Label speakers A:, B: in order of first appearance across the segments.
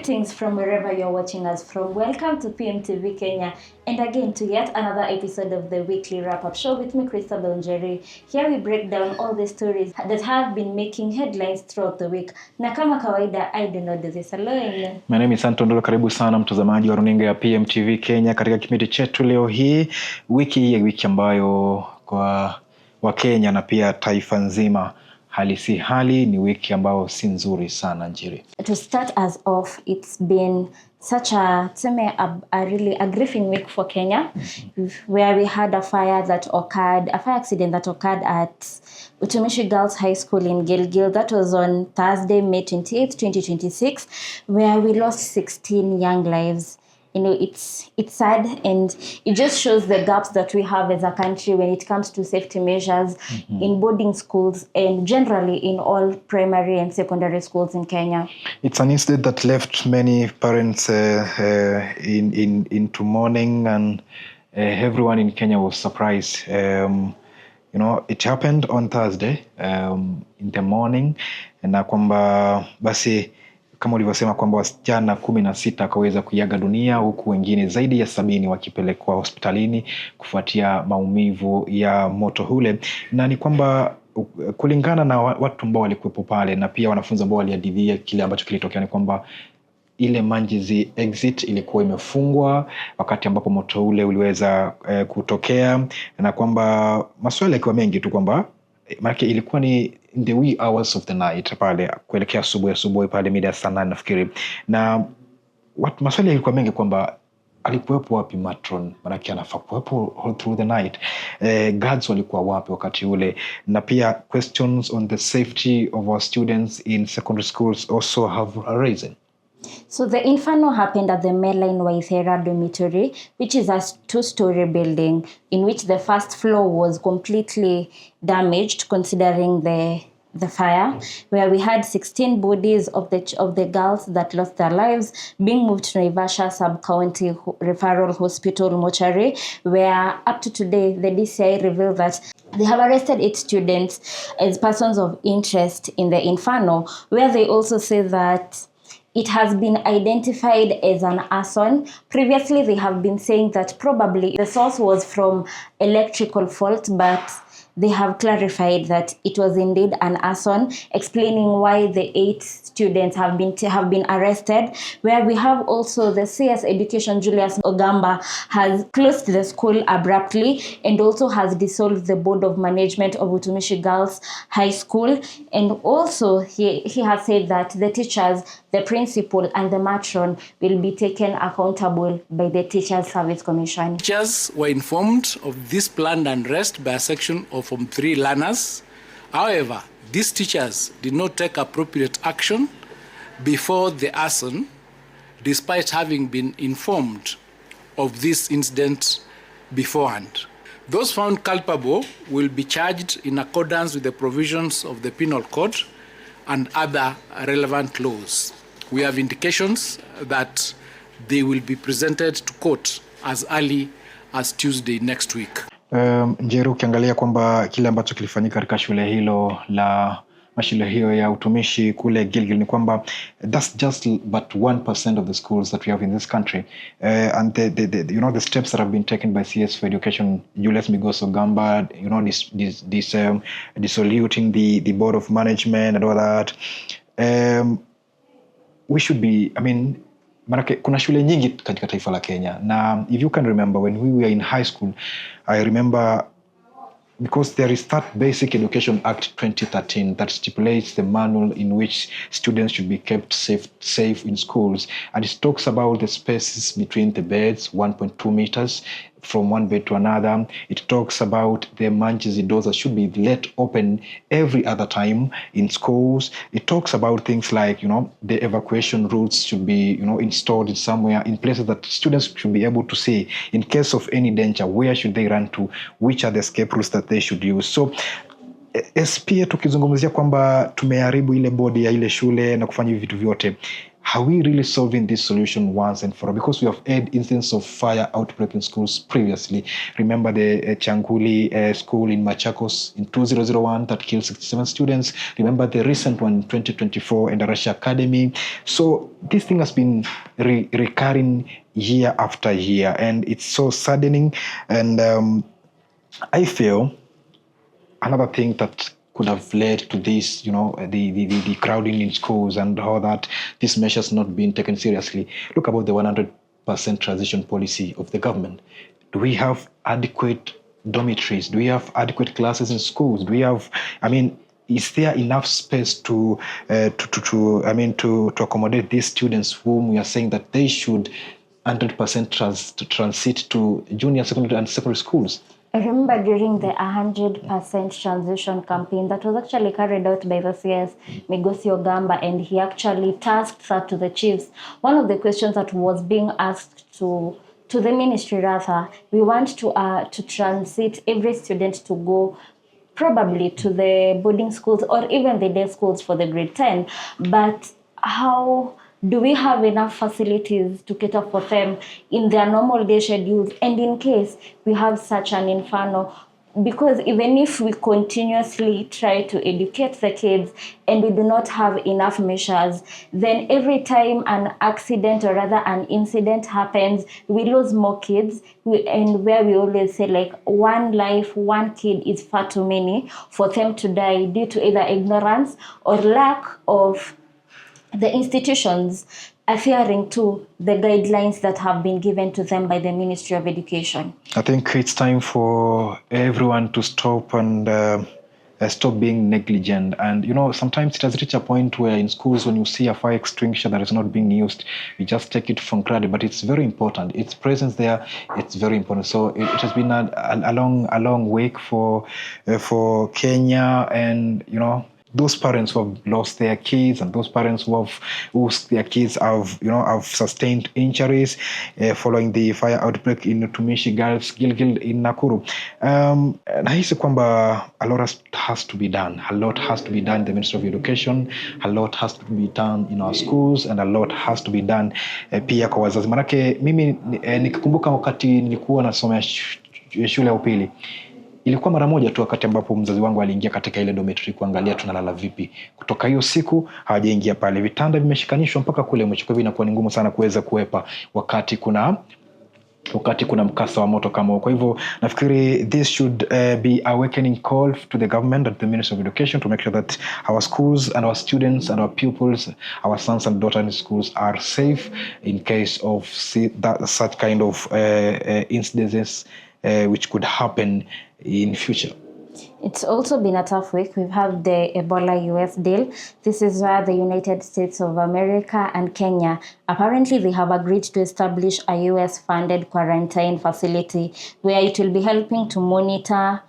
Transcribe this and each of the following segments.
A: Greetings from wherever you're watching us from. Welcome to Pmtv Kenya, and again to yet another episode of the weekly wrap-up show with me, Crystal Njeri. Here we break down all the stories that have been making headlines throughout the week. Na kama kawaida, I do not do this alone.
B: My name is Antondolo. Karibu sana mtazamaji wa runinga ya Pmtv Kenya katika kipindi chetu leo hii. Wiki ambayo kwa Wakenya na pia taifa nzima hali ni wiki ambayo si nzuri sana Njeri.
A: To start us off, it's been such a really a grieving week for Kenya, where we had a fire accident that occurred at Utumishi Girls High School in Gilgil. That was on Thursday, May 28th, 2026, where we lost 16 young lives. You know, it's sad, and it just shows the gaps that we have as a country when it comes to safety measures in boarding schools and generally in all primary and secondary schools in Kenya. It's
B: an incident that left many parents into mourning, and everyone in Kenya was surprised. It happened on Thursday in the morning, na kwamba basi kama ulivyosema kwamba wasichana 16 kaweza kuiaga dunia, huku wengine zaidi ya 70 wakipelekwa hospitalini kufuatia maumivu ya moto ule. Na ni kwamba kulingana na watu ambao walikuwepo pale na pia wanafunzi ambao waliadithia kile ambacho kilitokea, ni kwamba ile Manjizi exit ilikuwa imefungwa wakati ambapo moto ule uliweza kutokea, na kwamba maswali yakiwa mengi tu kwamba maana ilikuwa ni in the wee hours of the night pale kuelekea asubuhi pale mida saa 9 nafikiri, na watu maswali yalikuwa mengi kwamba alikuwepo wapi matron, maana anafaa kuwepo all through the night. Guards walikuwa wapi wakati ule, na pia questions on the safety of our students in secondary schools also have arisen.
A: So the inferno happened at the Mainline Waithera dormitory, which is a 2-story building in which the first floor was completely damaged considering the fire, where we had 16 bodies of the girls that lost their lives being moved to Naivasha Sub-County Referral Hospital mortuary, where up to today the DCI revealed that they have arrested 8 students as persons of interest in the inferno, where they also say that it has been identified as an arson. Previously, they have been saying that probably the source was from electrical fault, but they have clarified that it was indeed an arson, explaining why the 8 students have been arrested. Where we have also the CS Education Julius Ogamba has closed the school abruptly and also has dissolved the board of management of Utumishi Girls High School. And also he has said that the teachers, the principal and the matron will be taken accountable by the Teachers Service Commission.
C: Teachers were informed of this planned unrest by a section of Form 3 learners. However, these teachers did not take appropriate action before the arson, despite having been informed of this incident beforehand. Those found culpable will be charged in accordance with the provisions of the Penal Code and other relevant laws. We have indications that they will be presented to court as early as Tuesday next week.
B: Njeri, ukiangalia kwamba kile ambacho kilifanyika katika shule hilo mashule hiyo ya utumishi kule Gilgil, ni kwamba that's just but 1% of the schools that we have in this country, and the steps that have been taken by CS for Education Julius Migoso Gamba, dissoluting the board of management and all that. We should be, manake kuna shule nyingi katika taifa la Kenya, na if you can remember when we were in high school, I remember because there is that Basic Education Act 2013 that stipulates the manual in which students should be kept safe in schools, and it talks about the spaces between the beds, 1.2 meters from one bed to another. It talks about the Manjizi doors that should be let open every other time in schools. It talks about things like, the evacuation routes should be, installed in somewhere in places that students should be able to see in case of any danger. Where should they run to? Which are the escape routes that they should use? So SP tukizungumzia kwamba tumeharibu ile bodi ya ile shule na kufanya vitu vyote, are we really solving this solution once and for all? Because we have had instances of fire outbreak in schools previously. Remember the Changuli school in Machakos in 2001 that killed 67 students. Remember the recent one in 2024 in the Utumishi Academy. So this thing has been recurring year after year, and it's so saddening. And I feel another thing that could have led to this, the crowding in schools and how that these measures not being taken seriously. Look about the 100% transition policy of the government. Do we have adequate dormitories? Do we have adequate classes in schools? Do we have, is there enough space to accommodate these students whom we are saying that they should 100% transit to junior secondary and secondary schools?
A: I remember during the 100% transition campaign that was actually carried out by the CS Migosi Ogamba, and he actually tasked that to the chiefs. One of the questions that was being asked to the ministry, rather, we want to transit every student to go probably to the boarding schools or even the day schools for the grade 10. But how do we have enough facilities to cater for them in their normal day schedules? And in case we have such an inferno, because even if we continuously try to educate the kids and we do not have enough measures, then every time an accident or rather an incident happens, we lose more kids. And where we always say, like, one life, one kid is far too many for them to die due to either ignorance or lack of the institutions adhering to the guidelines that have been given to them by the Ministry of Education.
B: I think it's time for everyone to stop and stop being negligent. And, sometimes it has reached a point where in schools, when you see a fire extinguisher that is not being used, we just take it for granted. But it's very important. Its presence there, it's very important. So it has been a long wait for Kenya, and, those parents who have lost their kids and those parents whose their kids have sustained injuries following the fire outbreak in Utumishi Girls Gilgil in Nakuru. Nahisi kwamba a lot has to be done. A lot has to be done in the Ministry of Education. A lot has to be done in our schools, and a lot has to be done pia kwa wazazi. Manake mimi nikikumbuka wakati nilikuwa nasomea shule ya upili, ilikuwa mara moja tu wakati ambapo mzazi wangu aliingia katika ile dormitory kuangalia tunalala vipi. Kutoka hiyo siku hawajaingia pale. Vitanda vimeshikanishwa mpaka kule mwisho. Kwa hivyo inakuwa ni ngumu sana kuweza kuepa wakati kuna mkasa wa moto kama huo. Kwa hivyo nafikiri this should be awakening call to the government and the Ministry of Education to make sure that our schools and our students and our pupils, our sons and daughters in schools are safe in case of such kind of incidences which could happen in future.
A: It's also been a tough week. We've had the Ebola US deal. This is where the United States of America and Kenya, apparently they have agreed to establish a US-funded quarantine facility where it will be helping to monitor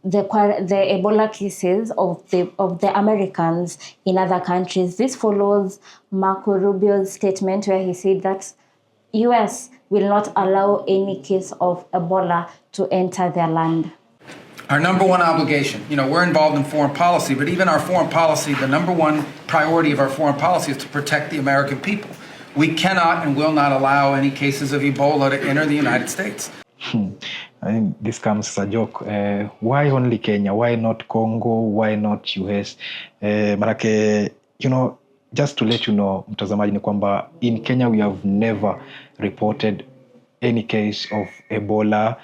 A: the Ebola cases of the Americans in other countries. This follows Marco Rubio's statement where he said that US will not allow any case of Ebola to enter their land.
D: Our number one obligation, we're involved in foreign policy, but even our foreign policy, the number one priority of our foreign policy is to protect the American people. We cannot and will not allow any cases of Ebola to enter the United States.
B: I think this comes as a joke. Why only Kenya? Why not Congo? Why not US? Manake, just to let you know, mtazamaji, ni kwamba in Kenya we have never reported any case of Ebola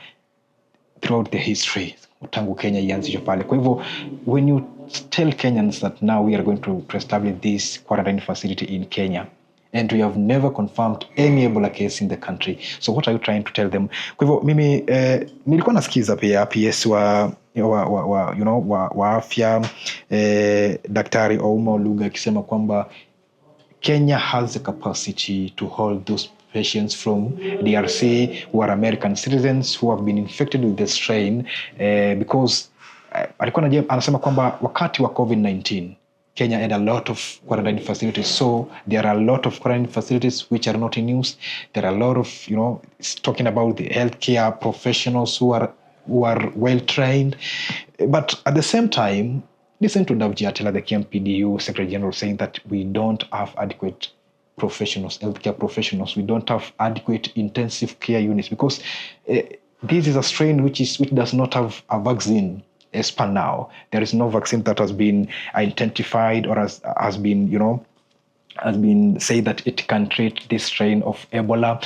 B: throughout the history. Tangu Kenya ianzishwe pale. Kwa hivyo, when you tell Kenyans that now we are going to establish this quarantine facility in Kenya, and we have never confirmed any Ebola case in the country, so what are you trying to tell them? Kwa hivyo, mimi nilikuwa nasikiza pia PS wa afya Daktari Ouma Oluga akisema kwamba Kenya has the capacity to hold those patients from DRC who are American citizens who have been infected with the strain because alikuwa anasema kwamba wakati wa COVID-19 Kenya had a lot of quarantine facilities, so there are a lot of quarantine facilities which are not in use. There are a lot of, it's talking about the healthcare professionals who are well trained, but at the same time, listen to Davji Atela, the KMPDU Secretary General, saying that we don't have adequate professionals, healthcare professionals. We don't have adequate intensive care units because this is a strain which does not have a vaccine. As per now, there is no vaccine that has been identified or has been said that it can treat this strain of Ebola.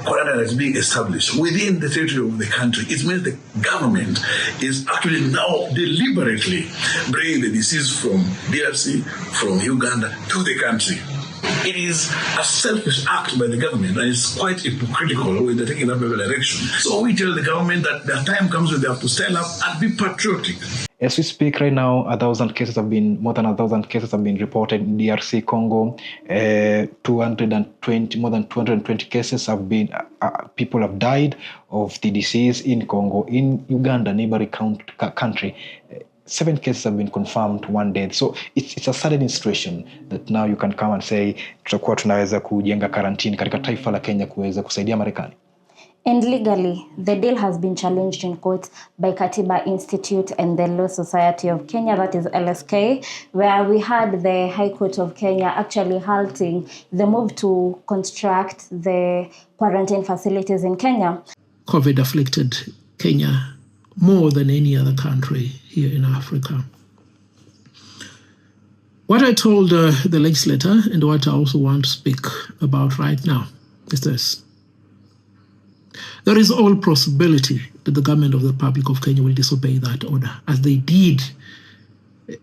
E: Quarantine is being established within the territory of the country. It means the government is actually now deliberately bringing the disease from DRC, from Uganda to the country. It is a selfish act by the government, and it's quite hypocritical when they're taking that direction. So we tell the government that the time comes when they have to stand up and be patriotic.
B: As we speak right now, more than 1,000 cases have been reported in DRC Congo. More than 220 cases have been, people have died of the disease in Congo. In Uganda, neighboring country, 7 cases have been confirmed, 1 death. So it's a sudden situation that now you can come and say, tutakuwa tunaweza kujenga quarantine katika taifa la Kenya kuweza kusaidia Marekani.
A: And legally, the deal has been challenged in court by Katiba Institute and the Law Society of Kenya, that is LSK, where we had the High Court of Kenya actually halting the move to construct the quarantine facilities in Kenya.
F: COVID afflicted Kenya more than any other country here in Africa. What I told the legislator and what I also want to speak about right now is this. There is all possibility that the government of the Republic of Kenya will disobey that order, as they did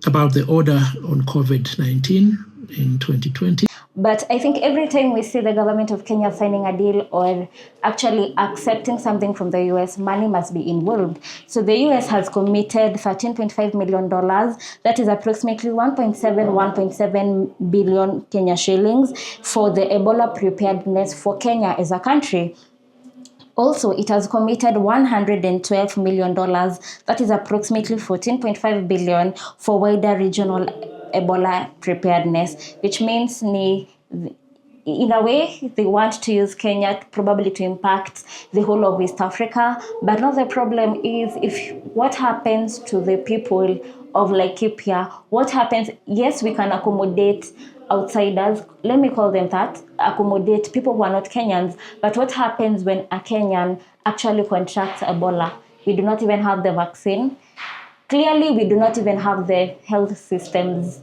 F: about the order on COVID-19 in 2020.
A: But I think every time we see the government of Kenya signing a deal or actually accepting something from the US, money must be involved. So the US has committed $13.5 million. That is approximately 1.7 billion Kenya shillings for the Ebola preparedness for Kenya as a country. Also, it has committed $112 million, that is approximately 14.5 billion for wider regional Ebola preparedness, which means in a way they want to use Kenya probably to impact the whole of East Africa. But now the problem is what happens to the people of Laikipia? What happens? Yes, we can accommodate outsiders, let me call them that, accommodate people who are not Kenyans, but what happens when a Kenyan actually contracts Ebola? We do not even have the vaccine. Clearly, we do not even have the health systems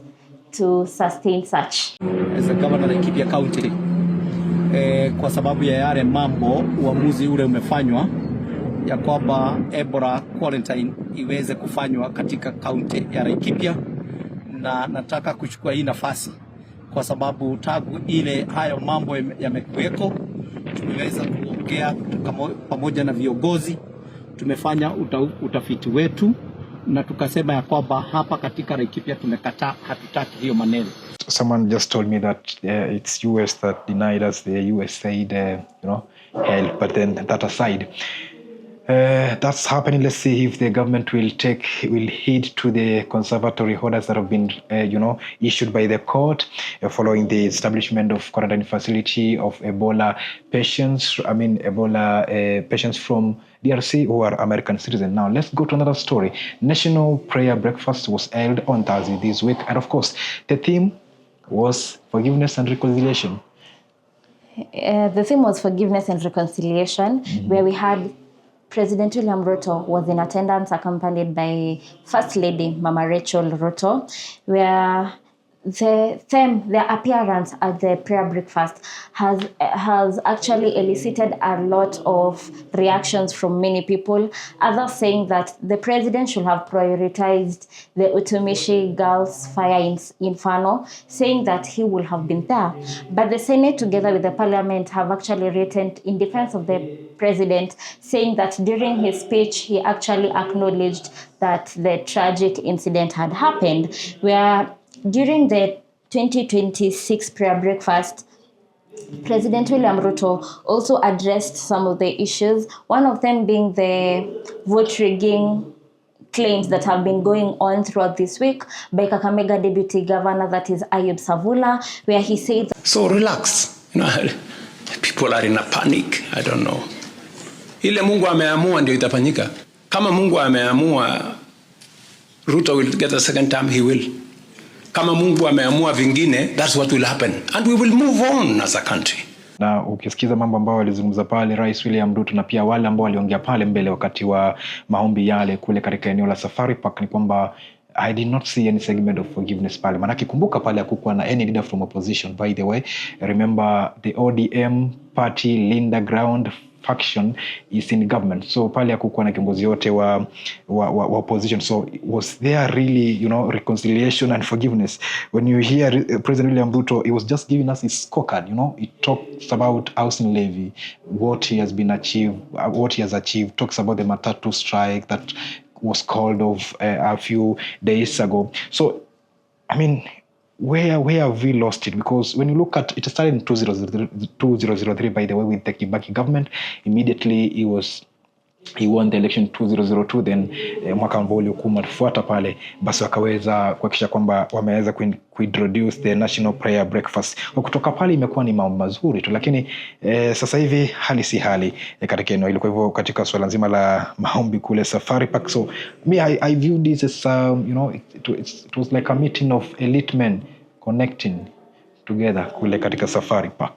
A: to sustain such.
G: As a governor of Laikipia County, kwa sababu ya yale mambo, uamuzi ule umefanywa ya kwamba Ebola quarantine iweze kufanywa katika county ya Laikipia, na nataka kuchukua hii nafasi kwa sababu tangu ile hayo mambo yamekuweko, tumeweza kuongea pamoja na viongozi, tumefanya utafiti wetu na tukasema ya kwamba hapa katika Laikipia tumekataa, hatutaki hiyo maneno.
B: Someone just told me that it's US that denied us. The US said, help, but then that aside, that's happening. Let's see if the government will heed to the conservatory orders that have been, issued by the court following the establishment of quarantine facility of Ebola patients. Patients from DRC who are American citizens. Now, let's go to another story. National Prayer Breakfast was held on Thursday this week, and of course, the theme was forgiveness and reconciliation.
A: The theme was forgiveness and reconciliation, where we had President William Ruto was in attendance, accompanied by First Lady Mama Rachel Ruto, where their appearance at the prayer breakfast has actually elicited a lot of reactions from many people. Others saying that the president should have prioritized the Utumishi Girls Fire Inferno, saying that he will have been there. But the Senate, together with the Parliament, have actually written in defense of the president, saying that during his speech, he actually acknowledged that the tragic incident had happened, where during the 2026 prayer breakfast, President William Ruto also addressed some of the issues, one of them being the vote rigging claims that have been going on throughout this week by Kakamega Deputy Governor, that is Ayub Savula, where he said,
C: so relax, people are in a panic, I don't know. Ile Mungu ameamua ndio itafanyika. Kama Mungu ameamua Ruto will get a second term, he will.
H: kama Mungu ameamua vingine, that's what will happen and we will move on as a country.
B: Na ukisikiza mambo ambayo walizungumza pale Rais William Ruto na pia wale ambao waliongea pale mbele wakati wa maombi yale kule katika eneo la Safari Park, ni kwamba I did not see any segment of forgiveness pale. Manake kumbuka pale hakukuwa na any leader from opposition, by the way. Remember the ODM party Linda Ground faction is in government. So pale hakukuwa na kiongozi yote wa opposition. So was there really, reconciliation and forgiveness? When you hear President William Ruto, he was just giving us his scorecard, He talks about housing levy, what he has achieved, talks about the Matatu strike that was called off a few days ago. So, I mean, where have we lost it? Because when you look at it, started in 2003, by the way, with the Kibaki government. Immediately he won the election 2002, then mwaka ambao uliokuwa unafuata pale basi wakaweza kuhakikisha kwamba wameweza kuintroduce the national prayer breakfast. Kutoka pale imekuwa ni mambo mazuri tu, lakini sasa hivi hali si hali katika eneo hilo. Kwa hivyo katika swala nzima la maombi kule Safari Park, so me I view this as it was like a meeting of elite men connecting together kule katika Safari Park.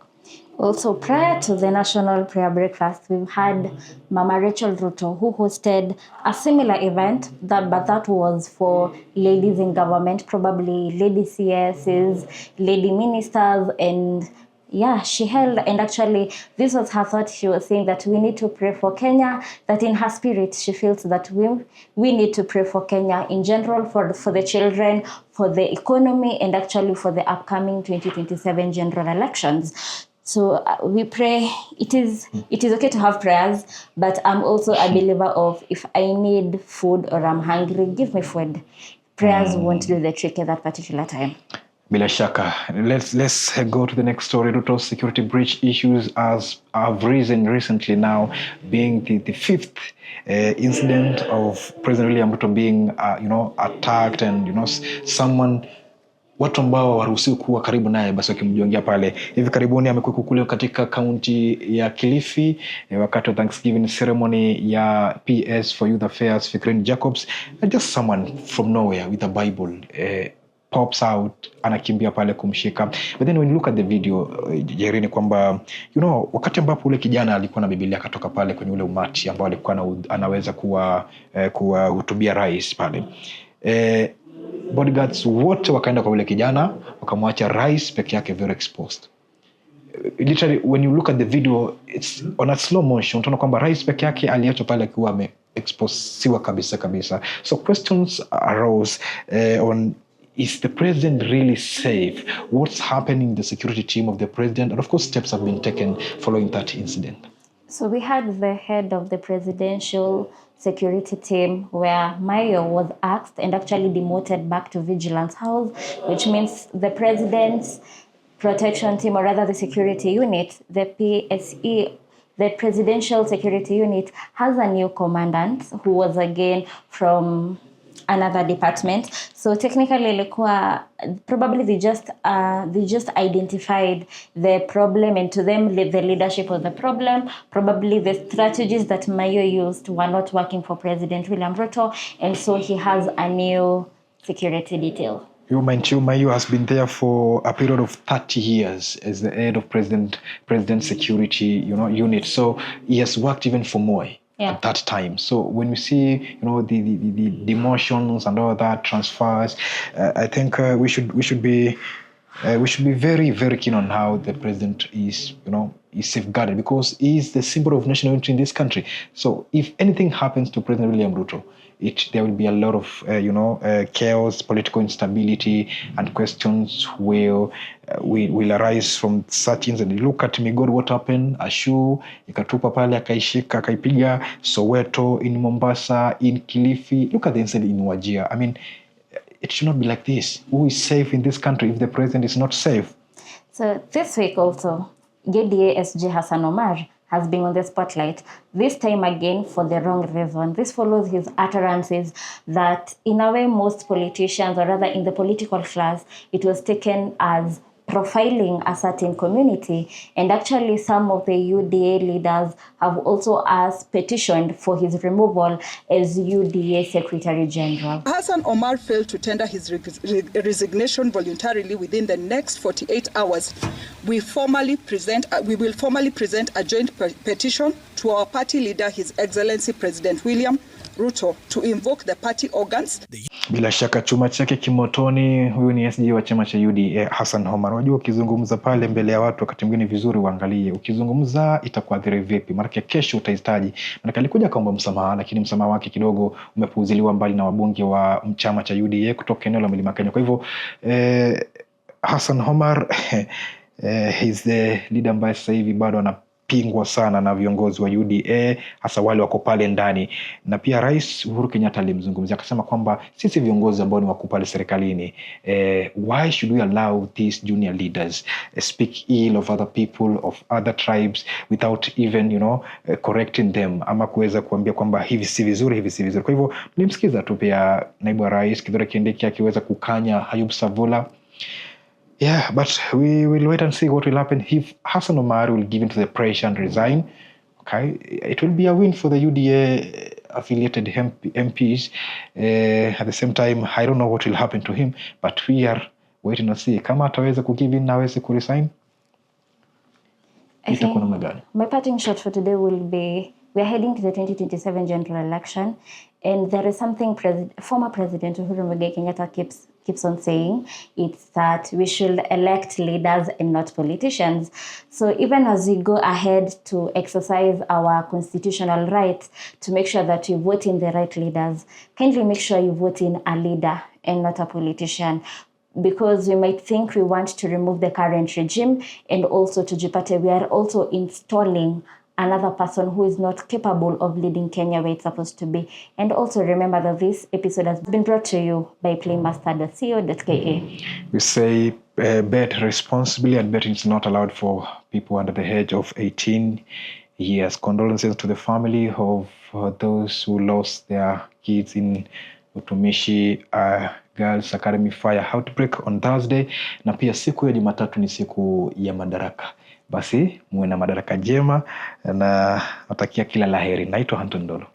A: Also, prior to the National Prayer Breakfast, we've had Mama Rachel Ruto, who hosted a similar event, but that was for ladies in government, probably lady CSs, lady ministers, and yeah, she held, and actually this was her thought. She was saying that we need to pray for Kenya, that in her spirit she feels that we need to pray for Kenya in general, for the children, for the economy, and actually for the upcoming 2027 general elections. So we pray. It is okay to have prayers, but I'm also a believer of, if I need food or I'm hungry, give me food. Prayers won't do the trick at that particular time.
B: Bila shaka. Let's go to the next story. Ruto's security breach issues have risen recently now, being the fifth incident of President William Ruto being attacked, and someone watu ambao waruhusiwa kuwa karibu naye basi wakimjongea pale. Hivi karibuni amekuwa kule katika kaunti ya Kilifi wakati wa Thanksgiving ceremony ya PS for Youth Affairs Fikrini Jacobs, just someone from nowhere with a Bible pops out, anakimbia pale kumshika. But then when you look at the video, Jerry, ni kwamba wakati ambapo ule kijana alikuwa na Biblia akatoka pale kwenye ule umati ambao alikuwa anaweza kuwahutubia rais pale, bodyguards wote wakaenda kwa ule kijana, wakamwacha rais peke yake very exposed. Literally when you look at the video, it's on a slow motion, utaona kwamba rais peke yake aliachwa pale akiwa ameexposiwa kabisa. So questions arose on, is the president really safe? What's happening in the security team of the president? And of course steps have been taken following that incident.
A: So we had the head of the presidential security team where Mayo was axed and actually demoted back to Vigilance House, which means the president's protection team, or rather the security unit, the PSE, the Presidential Security Unit, has a new commandant who was again from another department. So technically, probably they just identified the problem, and to them the leadership of the problem, probably the strategies that Mayo used were not working for President William Ruto, and so he has a new security detail.
B: You mentioned Mayo has been there for a period of 30 years as the head of President Security unit. So he has worked even for Moi. Yeah. At that time. So when we see, the demotions and all that transfers, I think we should be very, very keen on how the president is safeguarded, because he is the symbol of national unity in this country. So if anything happens to President William Ruto, there will be a lot of chaos, political instability, and questions will arise from such incidents. Look at Migori, what happened? Ashu ikatupa pale, akaishika, akaipiga. Soweto, in Mombasa, in Kilifi. Look at the incident in Wajir. I mean, it should not be like this. Who is safe in this country if the president is not safe? So
A: this week also, JDA SG Hassan Omar has been on the spotlight, this time again for the wrong reason. This follows his utterances that in a way most politicians, or rather in the political class, it was taken as profiling a certain community. And actually some of the UDA leaders have also petitioned for his removal as UDA Secretary General.
I: Hassan Omar failed to tender his resignation voluntarily within the next 48 hours. We will formally present a joint petition to our party leader, His Excellency President William Ruto, to invoke the party organs.
B: Bila shaka chuma chake kimotoni. Huyu ni SG wa chama cha UDA Hassan Omar. Unajua ukizungumza pale mbele ya watu wakati mwingine vizuri uangalie ukizungumza itakuadhiri vipi, maana kesho utahitaji. Maana alikuja kaomba msamaha, lakini msamaha wake kidogo umepuuziliwa mbali na wabunge wa chama cha UDA kutoka eneo la Mlima Kenya. Kwa hivyo Hassan Omar he's the leader ambaye sasa hivi bado anapingwa sana na viongozi wa UDA, hasa wale wako pale ndani. Na pia Rais Uhuru Kenyatta alimzungumzia akasema kwamba sisi viongozi ambao ni wako pale serikalini, why should we allow these junior leaders speak ill of other people, of other tribes, without even correcting them, ama kuweza kuambia kwamba hivi si vizuri, hivi si vizuri. Kwa hivyo nilimsikiza tu pia naibu wa rais Kithure Kindiki akiweza kukanya Ayub Savula. Yeah, but we will wait and see what will happen if Hassan Omar will give in to the pressure and resign. Okay, it will be a win for the UDA affiliated MPs. At the same time, I don't know what will happen to him, but we are waiting to see. Kama ataweza kugive in na aweze kuresign, itakuwa namna gani?
A: My parting shot for today will be, we are heading to the 2027 general election, and there is something former President Uhuru Kenyatta keeps on saying. It's that we should elect leaders and not politicians. So even as we go ahead to exercise our constitutional rights to make sure that we vote in the right leaders, kindly make sure you vote in a leader and not a politician. Because we might think we want to remove the current regime, and also to Jipate, we are also installing another person who is not capable of leading Kenya where it's supposed to be. And also remember that this episode has been brought to you by playmaster.co.ke.
B: We say bet responsibly, and betting is not allowed for people under the age of 18 years. Condolences to the family of those who lost their kids in Utumishi Girls Academy fire outbreak on Thursday. Na pia siku ya Jumatatu ni siku ya Madaraka. Basi muwe na Madaraka jema na natakia kila laheri. Naitwa Anton Ndolo.